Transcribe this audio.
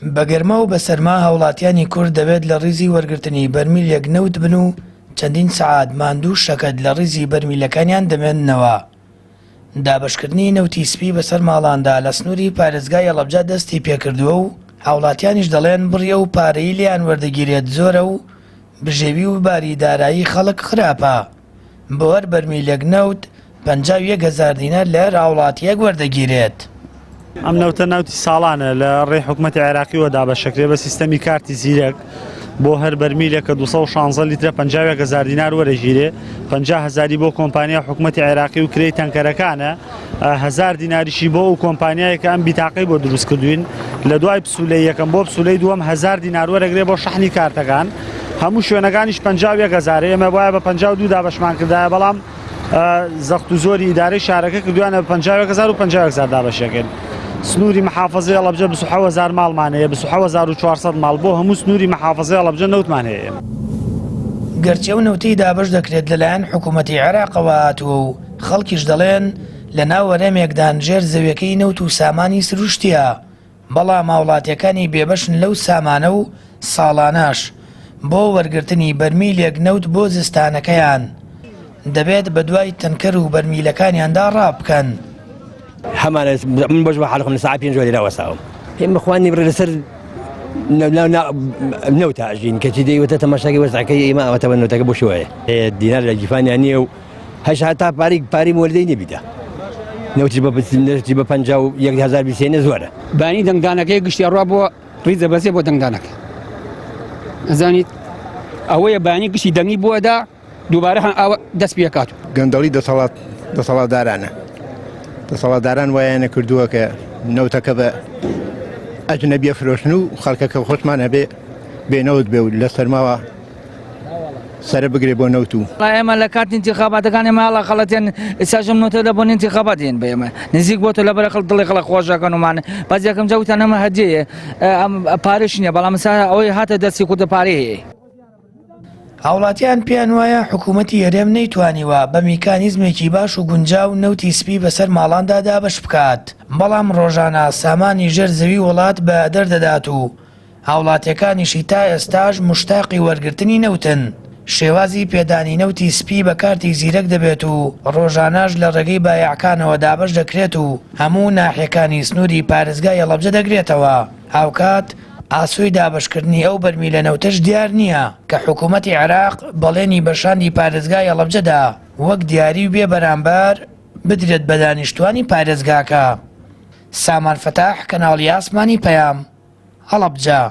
بە گەرما و بە سەرما هاوڵاتیانی کورد دەبێت لە ڕیزی وەرگرتنی بەرمیلێک نەوت بن و چەندین سەعات ماندوو شەکەت لە ڕیزی بەرمیلەکانیان دەمێننەوە. دابشکردنی نەوتی سپی بەسەر ماڵاندا لە سنووری پارێزگای هەڵەبجە دەستی پێکردووە و هاوڵاتیانیش دەڵێن بڕیە و پارەی لیان وەردەگیرێت زۆرە و بژێوی و باری دارایی خەڵک خراپە. بۆ هەر بەرمیلێک نەوت 51,000 دینار لە هەر هاوڵاتیەک وەردەگیرێت. ئەم نەوتە ناوتی ساڵانە لە ڕێی حکوومەتی عێراقیەوە دابەشەکرێ بە سیستەمی کارتی زیرەک بۆ هەر بەرمیلێکە 216 لیترە 51,000 دینار وەرەگیرێ. 50,000 بۆ کۆمپانیا حکوومەتی عێراقی و کرێی تەنکەرەکانە، 1000 دیناریشی بۆ و کۆمپانیایەکە ئەم بیتاقەی بۆ دروست کردوین. لە دوای پسولەی یەکەم بۆ پسولەی دووەم 1000 دینار وەرەگرێ بۆ شەحنی کارتەکان. هەموو شوێنەکانیش 51,000 ئێمە وایە بە 52 دابەشمان کردایە، بەڵام زەخت و زۆری ئیدارەی شارەکە کردویانە 50,000 و 50,000 دابەشەکەن. سنووری محافظەی هەڵەبجە 27,000 ماڵمان هەیە، 27,400 ماڵ بۆ هەموو سنووری محافظەی هەڵەبجە نەوتمان هەیە. گەرچە و نەوتەی دابش دەکرێت لەلایەن حکوومەتی عێراقەوە هاتووە و خەڵکیش دەڵێن لە ناو وەرەمێکدان ژێر زەویەکەی نەوت و سامانی سروشتیە، بەڵام هاوڵاتیەکانی بێبەشن لەو سامانە و ساڵانەش بۆ وەرگرتنی بەرمیلێک نەوت بۆ زستانەکەیان دەبێت بە دوای تەنکەر و بەرمیلەکانیاندا ڕابکەن. هەمانە من بۆش بە حاڵخم لە ساعت 5 لێرە وەساوم هێمە خوانی بڕێ لەسەر نەوتە ئاژین کەچی دەیوەتە تەماشاکی وەزعەکەی ئێمە ئەوەتەوە نەوتەکە بۆ شوەیە دینار لە جیفانیان نییە و هەش هەتا پاری مۆلدەی نەبیدە نەوتی بە 51,000 بیسێنە زۆرە. بانی دەنگدانەکەی گشتی ڕوا بۆ ڕیزە بەسێ بۆ دەنگدانەکە ئەزانیت ئەوەیە بانی گشتی دەنگی بۆدا دووبارە ئەوە دەست پێکات و گەندەڵی دەسەڵاتدارانە دەسەڵاتداران وایانە کردووە کە نەوتەکە بە ئەجنەبیە فرۆشن و خەڵکەکە خۆشمان هەبێ بێنەوت بێ و لە سەرماوە سەرە بگرێ بۆ نەوت و ئێمە لە کارتی انتخاباتەکانی ماڵە خەڵەتیان ئێساژم نۆتە لە بۆ انتخاباتیان بە ئێمە نزیک بۆ تۆ لەبەر خەڵ دڵی خەڵک خۆشەکەنمانە باز یەکەم جاوتان ئەمە هەدیەیە ئەم پارەش نییە، بەڵام ئەوەی هاتە دەستی کوردە پارەیە. هاوڵاتیان پێیان وایە حکوومەتی هەرێم نەیتوانیوە بە میکانیزمێکی باش و گونجاو نەوتی سپی بەسەر ماڵاندا دابش بکات، بەڵام ڕۆژانە سامانی ژێر زەوی وڵات بە دەردەدات و هاوڵاتیەکانیشی تا ئێستاش مشتاقی وەرگرتنی نەوتن. شێوازی پێدانی نەوتی سپی بە کارتی زیرەک دەبێت و ڕۆژانەش لە ڕێگەی بایعەکانەوە دابش دەکرێت و هەموو ناحیەکانی سنووری پارێزگای هەڵەبجە دەگرێتەوە. هاوکات ئاسووی دابشکردنی ئەو بەرمیلە نەوتەش دیار نییە کە حکوومەتی عێراق بەڵێنی بەشاندی پارێزگای هەڵەبجەدا وەک دیاری و بێ بەرامبەر بدرێت بە دانیشتوانی پارێزگاکە. سامان فەتاح، کەناڵی ئاسمانی پەیام، هەڵەبجە.